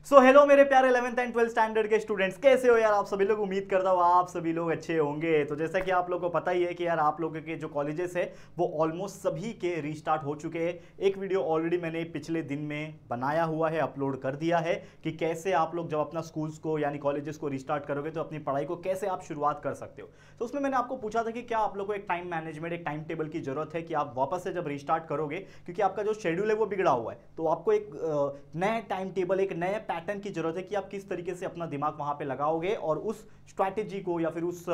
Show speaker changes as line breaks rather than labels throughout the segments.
So hello मेरे प्यारे 11th and 12th standard के स्टूडेंट्स, कैसे हो यार आप सभी लोग। उम्मीद करता हूँ आप सभी लोग अच्छे होंगे। तो जैसा कि आप लोगों को पता ही है कि यार आप लोगों के जो कॉलेजेस है वो ऑलमोस्ट सभी के रीस्टार्ट हो चुके हैं। एक वीडियो ऑलरेडी मैंने पिछले दिन में बनाया हुआ है, अपलोड कर दिया है कि कैसे आप लोग जब अपना स्कूल्स को यानी कॉलेजेस को रीस्टार्ट करोगे तो अपनी पढ़ाई को कैसे आप शुरुआत कर सकते हो। तो उसमें मैंने आपको पूछा था कि क्या आप लोग को एक टाइम मैनेजमेंट, एक टाइम टेबल की जरूरत है कि आप वापस से जब रीस्टार्ट करोगे, क्योंकि आपका जो शेड्यूल है वो बिगड़ा हुआ है, तो आपको एक नया टाइम टेबल, एक नए पैटर्न की जरूरत है कि आप किस तरीके से अपना दिमाग वहां पे लगाओगे और उस स्ट्रैटेजी को या फिर उस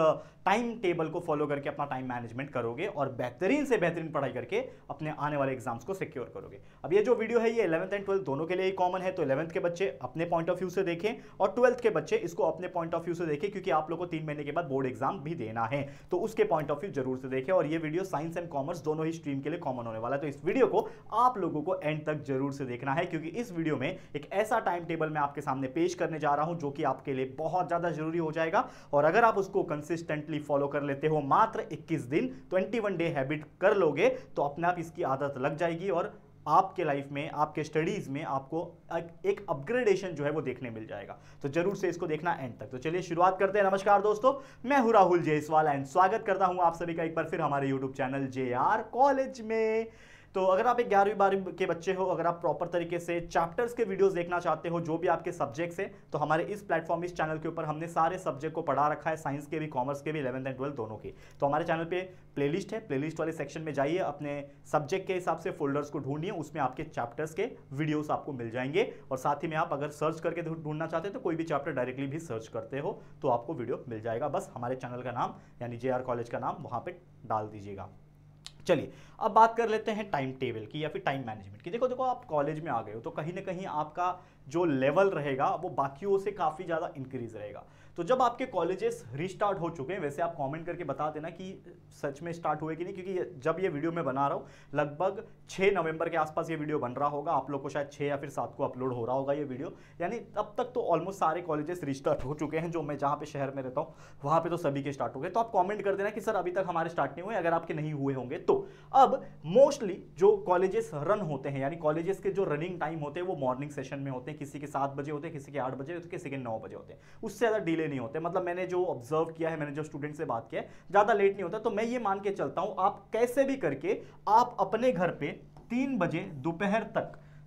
टाइम टेबल को फॉलो करके अपना टाइम मैनेजमेंट करोगे और बेहतरीन से बेहतरीन पढ़ाई करके अपने आने वाले एग्जाम्स को सिक्योर करोगे। अब ये जो वीडियो है ये 11th एंड 12th दोनों के लिए ही कॉमन है, तो 11th के बच्चे अपने पॉइंट ऑफ व्यू से देखें और 12th के बच्चे इसको अपने पॉइंट ऑफ व्यू से देखें, क्योंकि आप लोग को 3 महीने के बाद बोर्ड एग्जाम भी देना है, तो उसके पॉइंट ऑफ व्यू जरूर से देखें। और ये वीडियो साइंस एंड कॉमर्स दोनों ही स्ट्रीम के लिए कॉमन होने वाला है, तो इस वीडियो को आप लोगों को एंड तक जरूर से देखना है, क्योंकि इस वीडियो में एक ऐसा टाइम टेबल मैं आपके सामने पेश करने जा रहा हूं जो कि आपके लिए बहुत ज्यादा जरूरी हो जाएगा। और अगर आप उसको कंसिस्टेंटली फॉलो कर लेते हो, मात्र 21 दिन 21 डे हैबिट कर लोगे, तो अपने आप इसकी आदत लग जाएगी और आपके लाइफ में, आपके स्टडीज में आपको एक अपग्रेडेशन जो है वो देखने मिल जाएगा। तो जरूर से इसको देखना एंड तक। तो चलिए शुरुआत करते हैं। नमस्कार दोस्तों, मैं हूं राहुल जयसवाल एंड स्वागत करता हूं आप सभी का एक बार फिर हमारे यूट्यूब चैनल JR कॉलेज में। तो अगर आप एक 11वीं 12वीं के बच्चे हो, अगर आप प्रॉपर तरीके से चैप्टर्स के वीडियोस देखना चाहते हो, जो भी आपके सब्जेक्ट्स हैं, तो हमारे इस प्लेटफॉर्म, इस चैनल के ऊपर हमने सारे सब्जेक्ट को पढ़ा रखा है, साइंस के भी, कॉमर्स के भी, 11th एंड 12th दोनों के। तो हमारे चैनल पे प्लेलिस्ट है, प्लेलिस्ट वाले सेक्शन में जाइए, अपने सब्जेक्ट के हिसाब से फोल्डर्स को ढूंढिए, उसमें आपके चैप्टर्स के वीडियोस आपको मिल जाएंगे। और साथ ही में आप अगर सर्च करके ढूंढना चाहते हो तो कोई भी चैप्टर डायरेक्टली भी सर्च करते हो तो आपको वीडियो मिल जाएगा। बस हमारे चैनल का नाम यानी JR कॉलेज का नाम वहां पे डाल दीजिएगा। चलिए अब बात कर लेते हैं टाइम टेबल की या फिर टाइम मैनेजमेंट की। देखो आप कॉलेज में आ गए हो तो कहीं ना कहीं आपका जो लेवल रहेगा वो बाकियों से काफ़ी ज़्यादा इंक्रीज रहेगा। तो जब आपके कॉलेजेस रीस्टार्ट हो चुके हैं, वैसे आप कमेंट करके बता देना कि सच में स्टार्ट हुए कि नहीं, क्योंकि जब ये वीडियो मैं बना रहा हूँ लगभग 6 नवंबर के आसपास ये वीडियो बन रहा होगा, आप लोग को शायद 6 या फिर 7 को अपलोड हो रहा होगा ये वीडियो, यानी तब तक तो ऑलमोस्ट सारे कॉलेजेस रीस्टार्ट हो चुके हैं। जो मैं जहाँ पे शहर में रहता हूँ वहाँ पे तो सभी के स्टार्ट हो गए। तो आप कॉमेंट कर देना कि सर अभी तक हमारे स्टार्ट नहीं हुए, अगर आपके नहीं हुए होंगे तो। अब मोस्टली जो कॉलेजेस रन होते हैं, यानी कॉलेजेस के जो रनिंग टाइम होते हैं वो मॉर्निंग सेशन में होते हैं, किसी के 7 बजे होते हैं, किसी के 8 बजे होते हैं, किसी के 9 बजे होते हैं, उससे ज़्यादा डिले नहीं होते। मतलब मैंने जो ऑब्जर्व किया है, मैंने जो स्टूडेंट से बात किया है, ज़्यादा लेट नहीं होता। तो मैं ये मान के चलता हूँ आप कैसे भी करके आप अपने घर पे 3 बजे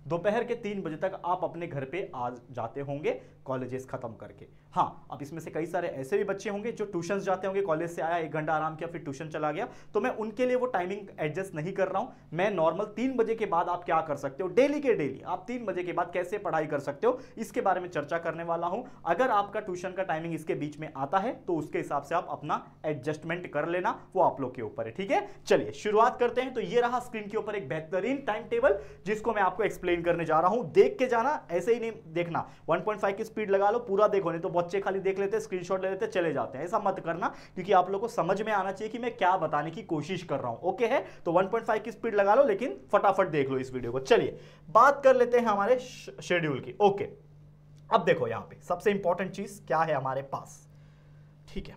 दोपहर के 3 बजे तक आप अपने घर पे आ जाते होंगे कॉलेजेस खत्म करके। हाँ, अब इसमें से कई सारे ऐसे भी बच्चे होंगे जो ट्यूशन जाते होंगे, कॉलेज से आया 1 घंटा आराम किया फिर ट्यूशन चला गया, तो मैं उनके लिए वो टाइमिंग एडजस्ट नहीं कर रहा हूं। मैं नॉर्मल 3 बजे के बाद आप क्या कर सकते हो, डेली के डेली आप 3 बजे के बाद कैसे पढ़ाई कर सकते हो, इसके बारे में चर्चा करने वाला हूं। अगर आपका ट्यूशन का टाइमिंग इसके बीच में आता है तो उसके हिसाब से आप अपना एडजस्टमेंट कर लेना, वो आप लोग के ऊपर है। ठीक है, चलिए शुरुआत करते हैं। तो ये रहा स्क्रीन के ऊपर एक बेहतरीन टाइम टेबल जिसको मैं आपको एक्सप्लेन करने जा रहा हूं। देख के जाना, ऐसे ही नहीं देखना, 1.5 की स्पीड लगा लो, पूरा देखो, नहीं तो बच्चे खाली देख लेते, स्क्रीनशॉट ले लेते, चले जाते हैं। ऐसा मत करना, क्योंकि आप लोगों को समझ में आना चाहिए कि मैं क्या बताने की कोशिश कर रहा हूं। ओके है, तो 1.5 की स्पीड लगा लो, लेकिन फटाफट देख लो इस वीडियो को। चलिए बात कर लेते हैं हमारे शेड्यूल की। ओके, अब देखो यहां पे सबसे इंपॉर्टेंट चीज क्या है हमारे पास। ठीक है,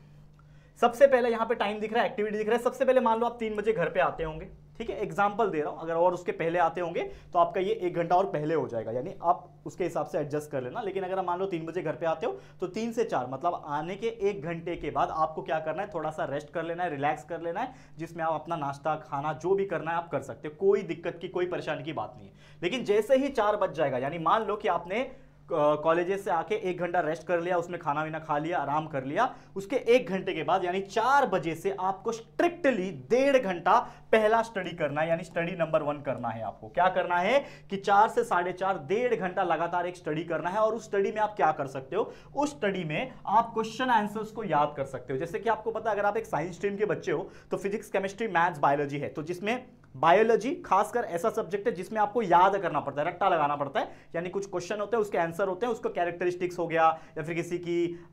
सबसे पहले यहां पे टाइम दिख रहा है, एक्टिविटी दिख रहा है। सबसे पहले मान लो आप 3 बजे घर पे आते होंगे, ठीक है, एग्जाम्पल दे रहा हूं, अगर और उसके पहले आते होंगे तो आपका ये 1 घंटा और पहले हो जाएगा, यानी आप उसके हिसाब से एडजस्ट कर लेना। लेकिन अगर आप मान लो 3 बजे घर पे आते हो तो 3 से 4 मतलब आने के 1 घंटे के बाद आपको क्या करना है, थोड़ा सा रेस्ट कर लेना है, रिलैक्स कर लेना है, जिसमें आप अपना नाश्ता खाना जो भी करना है आप कर सकते हो, कोई दिक्कत की, कोई परेशानी की बात नहीं है। लेकिन जैसे ही 4 बज जाएगा, यानी मान लो कि आपने कॉलेजेस से आके 1 घंटा रेस्ट कर लिया, उसमें खाना वाना खा लिया, आराम कर लिया, उसके 1 घंटे के बाद यानी 4 बजे से आपको स्ट्रिक्टली 1.5 घंटा पहला स्टडी करना है, यानी स्टडी नंबर 1 करना है। आपको क्या करना है कि 4 से 4:30 1.5 घंटा लगातार एक स्टडी करना है। और उस स्टडी में आप क्या कर सकते हो, उस स्टडी में आप क्वेश्चन आंसर्स को याद कर सकते हो। जैसे कि आपको पता है, अगर आप एक साइंस स्ट्रीम के बच्चे हो तो फिजिक्स, केमिस्ट्री, मैथ्स, बायोलॉजी है, तो जिसमें बायोलॉजी खासकर ऐसा सब्जेक्ट है जिसमें आपको याद करना पड़ता है, रट्टा लगाना पड़ता है, यानी कुछ क्वेश्चन होते हैं, उसके आंसर होते हैं, उसको कैरेक्टरिस्टिक्स हो गया या फिर किसी की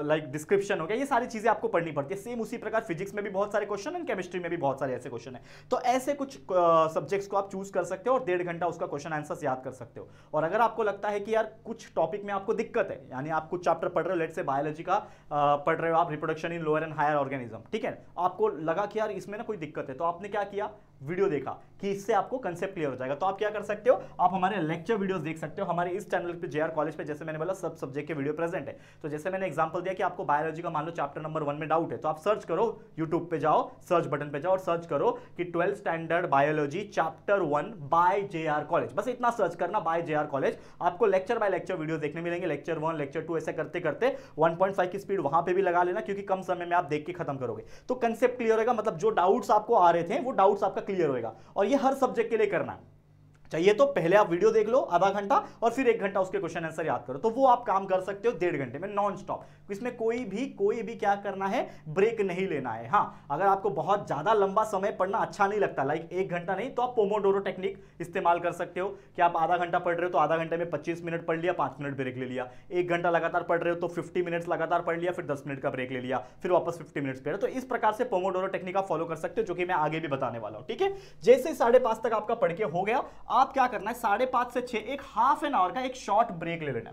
लाइक डिस्क्रिप्शन हो गया, ये सारी चीजें आपको पढ़नी पड़ती है। सेम उसी प्रकार फिजिक्स में भी बहुत सारे क्वेश्चन है, केमिस्ट्री में भी बहुत सारे ऐसे क्वेश्चन है। तो ऐसे कुछ सब्जेक्ट्स को आप चूज कर सकते हो और 1.5 घंटा उसका क्वेश्चन आंसर याद कर सकते हो। और अगर आपको लगता है कि यार कुछ टॉपिक में आपको दिक्कत है, यानी आप कुछ चैप्टर पढ़ रहे हो, लेट से बायोलॉजी का पढ़ रहे हो आप, reproduction in lower and higher organism, ठीक है, आपको लगा कि यार इसमें ना कोई दिक्कत है, तो आपने क्या किया, वीडियो देखा कि इससे आपको कंसेप्ट क्लियर हो जाएगा। तो आप क्या कर सकते हो, आप हमारे लेक्चर वीडियोस देख सकते हो हमारे इस चैनल पे जेआर कॉलेज पे। जैसे मैंने बोला सब सब्जेक्ट के वीडियो प्रेजेंट है। तो जैसे मैंने एग्जांपल दिया कि आपको बायोलॉजी का मान लो चैप्टर नंबर 1 में डाउट है, तो आप सर्च करो, यूट्यूब पे जाओ, सर्च बटन पे जाओ और सर्च करो कि 12th standard biology chapter 1 by JR college. बस इतना सर्च करना, बाय जेआर कॉलेज। आपको लेक्चर बाय लेक्चर वीडियो देखने मिलेंगे, लेक्चर 1 लेक्चर 2 ऐसे करते करते 1.5 की स्पीड वहां पे भी लगा लेना, क्योंकि कम समय में आप देख के खत्म करोगे तो कंसेप्ट क्लियर होगा। मतलब जो डाउट्स आपको आ रहे थे वो डाउट्स आपका क्लियर होगा। और ये हर सब्जेक्ट के लिए करना है। चाहिए तो पहले आप वीडियो देख लो आधा घंटा और फिर 1 घंटा उसके क्वेश्चन आंसर याद करो। तो वो आप काम कर सकते हो 1.5 घंटे में नॉन स्टॉप। इसमें कोई भी क्या करना है, ब्रेक नहीं लेना है। हाँ, अगर आपको बहुत ज्यादा लंबा समय पढ़ना अच्छा नहीं लगता, लाइक 1 घंटा नहीं, तो आप पोमोडोरो टेक्निक इस्तेमाल कर सकते हो कि आप आधा घंटा पढ़ रहे हो तो आधा घंटे में 25 मिनट पढ़ लिया, 5 मिनट ब्रेक ले लिया। 1 घंटा लगातार पढ़ रहे हो तो 50 मिनट्स लगातार पढ़ लिया, फिर 10 मिनट का ब्रेक ले लिया, फिर वापस 50 मिनट्स पढ़। तो इस प्रकार से पोमोडोरो टेक्निक आप फॉलो कर सकते हो, जो कि मैं आगे भी बताने वाला हूं। ठीक है, जैसे 5:30 तक आपका पढ़ के हो गया, आप क्या करना है 5:30 से 6 एक हाफ एन आवर का एक शॉर्ट ब्रेक ले लेना।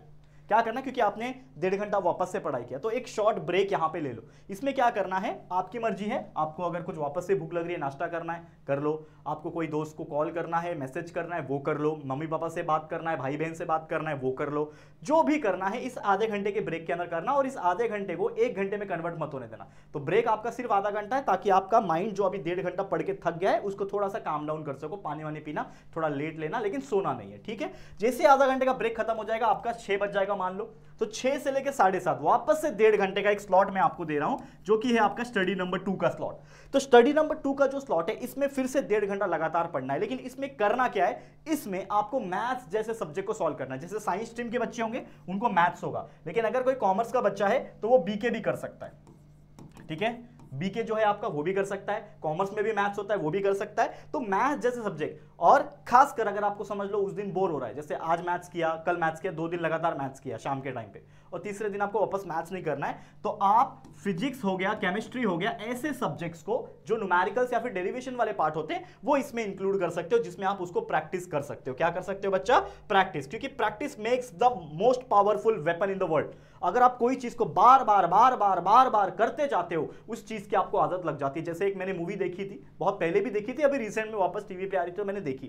क्या करना, क्योंकि आपने 1.5 घंटा वापस से पढ़ाई किया तो एक शॉर्ट ब्रेक यहां पे ले लो। इसमें क्या करना है, आपकी मर्जी है। आपको अगर कुछ वापस से भूख लग रही है, नाश्ता करना है कर लो, आपको कोई दोस्त को कॉल करना है, मैसेज करना है वो कर लो, मम्मी पापा से बात करना है, भाई बहन से बात करना है वो कर लो। जो भी करना है इस आधे घंटे के ब्रेक के अंदर करना, और इस आधे घंटे को 1 घंटे में कन्वर्ट मत होने देना। तो ब्रेक आपका सिर्फ आधा घंटा है, ताकि आपका माइंड जो अभी 1.5 घंटा पढ़ के थक गया है उसको थोड़ा सा काम डाउन कर सको। पानी वानी पीना, थोड़ा लेट लेना, लेकिन सोना नहीं है। ठीक है, जैसे आधा घंटे का ब्रेक खत्म हो जाएगा, आपका 6 बज जाएगा मान लो, तो 6 से लेकर 7:30 वापस से 1.5 घंटे का एक स्लॉट मैं आपको दे रहा हूं, जो कि है आपका स्टडी नंबर 2 का स्लॉट। तो स्टडी नंबर 2 का जो स्लॉट है, इसमें फिर से 1.5 घंटा लगातार पढ़ना है। लेकिन इसमें करना क्या है, इसमें आपको मैथ्स जैसे सब्जेक्ट को सॉल्व करना है। जैसे साइंस स्ट्रीम के बच्चे होंगे उनको मैथ्स होगा, लेकिन अगर कोई कॉमर्स का बच्चा है तो वो बीके भी कर सकता है। ठीक है, बीके जो है आपका वो भी कर सकता है, कॉमर्स में भी मैथ्स होता है वो भी कर सकता है। तो मैथ्स जैसे सब्जेक्ट, और खासकर अगर आपको समझ लो उस दिन बोर हो रहा है, जैसे आज मैथ्स किया, कल मैथ्स किया, 2 दिन लगातार मैथ्स किया शाम के टाइम पे, और तीसरे दिन आपको वापस मैथ्स नहीं करना है, तो आप फिजिक्स हो गया, केमिस्ट्री हो गया, ऐसे सब्जेक्ट्स को जो न्यूमेरिकल्स या फिर डेरिवेशन वाले पार्ट होते हैं वो इसमें इंक्लूड कर सकते हो, जिसमें आप उसको प्रैक्टिस कर सकते हो। क्या कर सकते हो बच्चा, प्रैक्टिस, क्योंकि practice makes the most powerful weapon in the world. अगर आप कोई चीज को बार बार करते जाते हो, उस चीज की आपको आदत लग जाती है। जैसे एक मैंने मूवी देखी थी, बहुत पहले भी देखी थी, अभी रिसेंट में वापस टीवी पे आ रही थी तो मैंने देखी,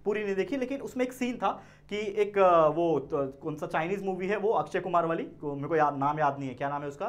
पूरी नहीं देखी, लेकिन उसमें एक सीन था कि एक वो कौन सा चाइनीज मूवी है वो अक्षय कुमार वाली, मेरे को नाम याद नहीं है, क्या नाम है उसका,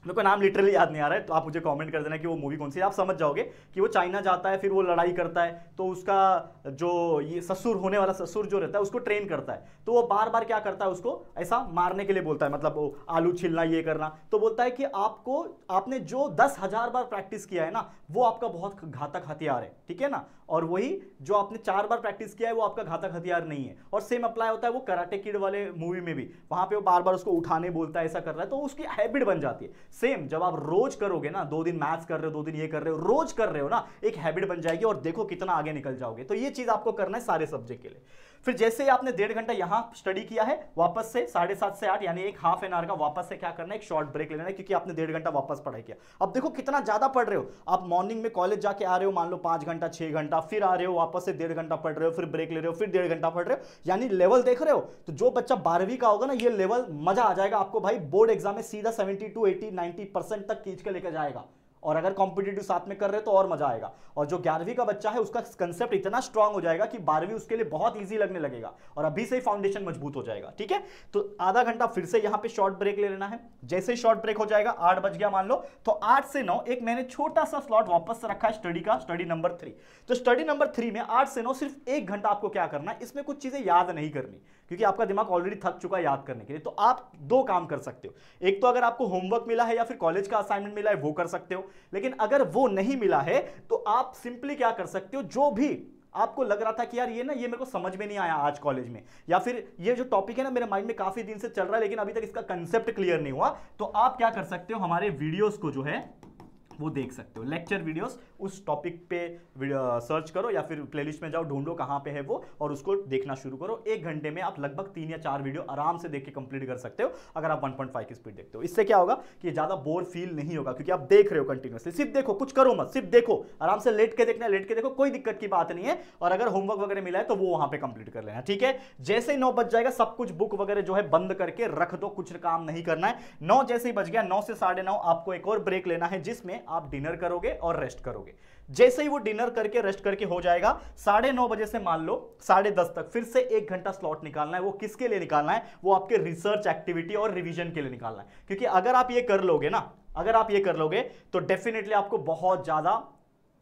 मेरे को नाम लिटरली याद नहीं आ रहा है, तो आप मुझे कमेंट कर देना कि वो मूवी कौन सी है। आप समझ जाओगे कि वो चाइना जाता है, फिर वो लड़ाई करता है, तो उसका जो ये ससुर होने वाला ससुर जो रहता है उसको ट्रेन करता है, तो वो बार बार क्या करता है, उसको ऐसा मारने के लिए बोलता है, मतलब वो आलू छिलना ये करना, तो बोलता है कि आपने जो 10,000 बार प्रैक्टिस किया है ना, वो आपका बहुत घातक हथियार है। ठीक है ना, और वही जो आपने 4 बार प्रैक्टिस किया है वो आपका घातक हथियार नहीं है। और सेम अप्लाई होता है वो कराटे किड वाले मूवी में भी, वहां पे वो बार बार उसको उठाने बोलता है, ऐसा कर रहा है, तो उसकी हैबिट बन जाती है। सेम जब आप रोज करोगे ना, 2 दिन मैथ्स कर रहे हो, 2 दिन ये कर रहे हो, रोज कर रहे हो ना, एक हैबिट बन जाएगी और देखो कितना आगे निकल जाओगे। तो ये चीज आपको करना है सारे सब्जेक्ट के लिए। फिर जैसे आपने 1.5 घंटा यहां स्टडी किया है, वापस से 7:30 से 8 यानी एक हाफ एन आवर का वापस से क्या करना है, एक शॉर्ट ब्रेक लेना है, क्योंकि आपने 1.5 घंटा वापस पढ़ाई किया। अब देखो कितना ज्यादा पढ़ रहे हो आप। मॉर्निंग में कॉलेज जाके आ रहे हो मान लो 5 घंटा 6 घंटा, फिर आ रहे हो वापस से 1.5 घंटा पढ़ रहे हो, फिर ब्रेक ले रहे हो, फिर 1.5 घंटा पढ़ रहे हो, यानी लेवल देख रहे हो। तो जो बच्चा 12वीं का होगा ना, ये लेवल मजा आ जाएगा आपको भाई, बोर्ड एग्जाम में सीधा 72 80 90% तक खींच के लेकर जाएगा। और अगर कॉम्पिटिटिव साथ में कर रहे हो तो और मजा आएगा। और जो 11वीं का बच्चा है उसका कंसेप्ट इतना स्ट्रांग हो जाएगा कि 12वीं उसके लिए बहुत इजी लगने लगेगा, और अभी से ही फाउंडेशन मजबूत हो जाएगा। ठीक है, तो आधा घंटा फिर से यहां पे शॉर्ट ब्रेक ले लेना है। जैसे ही शॉर्ट ब्रेक हो जाएगा, 8 बज गया मान लो, तो 8 से 9 एक मैंने छोटा सा स्लॉट वापस से रखा है स्टडी का, स्टडी नंबर 3। तो स्टडी नंबर 3 में 8 से 9 सिर्फ 1 घंटा आपको क्या करना है, इसमें कुछ चीजें याद नहीं करनी, क्योंकि आपका दिमाग ऑलरेडी थक चुका है याद करने के लिए। तो आप 2 काम कर सकते हो, एक तो अगर आपको होमवर्क मिला है या फिर कॉलेज का असाइनमेंट मिला है वो कर सकते हो, लेकिन अगर वो नहीं मिला है तो आप सिंपली क्या कर सकते हो, जो भी आपको लग रहा था कि यार ये मेरे को समझ में नहीं आया आज कॉलेज में, या फिर ये जो टॉपिक है ना मेरे माइंड में काफी दिन से चल रहा है लेकिन अभी तक इसका कंसेप्ट क्लियर नहीं हुआ, तो आप क्या कर सकते हो, हमारे वीडियोस को जो है वो देख सकते हो, लेक्चर वीडियोस उस टॉपिक पे सर्च करो या फिर प्लेलिस्ट में जाओ, ढूंढो कहां पे है वो, और उसको देखना शुरू करो। 1 घंटे में आप लगभग 3 या 4 वीडियो आराम से देख के कंप्लीट कर सकते हो अगर आप 1.5 की स्पीड देखते हो। इससे क्या होगा कि ज्यादा बोर फील नहीं होगा, क्योंकि आप देख रहे हो कंटिन्यूअसली। सिर्फ देखो, कुछ करो मत, सिर्फ देखो, आराम से लेट के देखना है, लेट के देखो, कोई दिक्कत की बात नहीं है। और अगर होमवर्क वगैरह मिला है तो वो वहां पे कंप्लीट कर लेना। ठीक है, जैसे ही 9 बज जाएगा सब कुछ बुक वगैरह जो है बंद करके रख दो, कुछ काम नहीं करना है। 9 जैसे ही बज गया, 9 से 9:30 आपको एक और ब्रेक लेना है, जिसमें आप डिनर करोगे और रेस्ट करोगे। जैसे ही वो डिनर करके रेस्ट करके हो जाएगा, 9:30 बजे से मान लो 10:30 तक फिर से 1 घंटा स्लॉट निकालना है। वो किसके लिए निकालना है? वो आपके रिसर्च एक्टिविटी और रिवीजन के लिए निकालना है। क्योंकि अगर आप ये कर लोगे ना, अगर आप ये कर लोगे तो डेफिनेटली आपको बहुत ज्यादा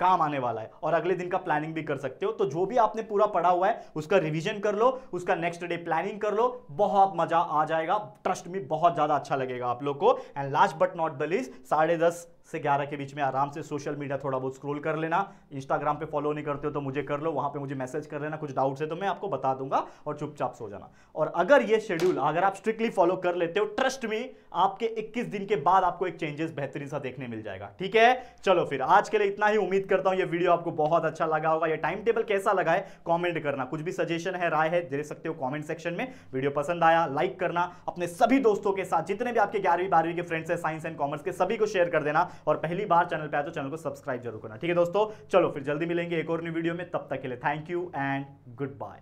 काम आने वाला है और अगले दिन का प्लानिंग भी कर सकते हो। तो जो भी आपने पूरा पढ़ा हुआ है उसका रिवीजन कर लो, उसका नेक्स्ट डे प्लानिंग कर लो, बहुत मजा आ जाएगा। ट्रस्ट मी, बहुत ज्यादा अच्छा लगेगा आप लोग को। And last but not the least, 10:30 से 11 के बीच में आराम से सोशल मीडिया थोड़ा बहुत स्क्रॉल कर लेना। इंस्टाग्राम पे फॉलो नहीं करते हो तो मुझे कर लो, वहां पे मुझे मैसेज कर लेना, कुछ डाउट्स है तो मैं आपको बता दूंगा और चुपचाप सो जाना। और अगर ये शेड्यूल अगर आप स्ट्रिक्टली फॉलो कर लेते हो, ट्रस्ट मी, आपके 21 दिन के बाद आपको एक चेंजेस बेहतरीन सा देखने मिल जाएगा। ठीक है, चलो फिर आज के लिए इतना ही। उम्मीद करता हूं ये वीडियो आपको बहुत अच्छा लगा होगा। ये टाइम टेबल कैसा लगा है कमेंट करना, कुछ भी सजेशन है, राय है, दे सकते हो कमेंट सेक्शन में। वीडियो पसंद आया लाइक करना, अपने सभी दोस्तों के साथ, जितने भी आपके 11वीं 12वीं के फ्रेंड्स हैं साइंस एंड कॉमर्स के, सभी को शेयर कर देना। और पहली बार चैनल पे आए तो चैनल को सब्सक्राइब जरूर करना। ठीक है दोस्तों, चलो फिर जल्दी मिलेंगे एक और न्यू वीडियो में। तब तक के लिए thank you and good bye.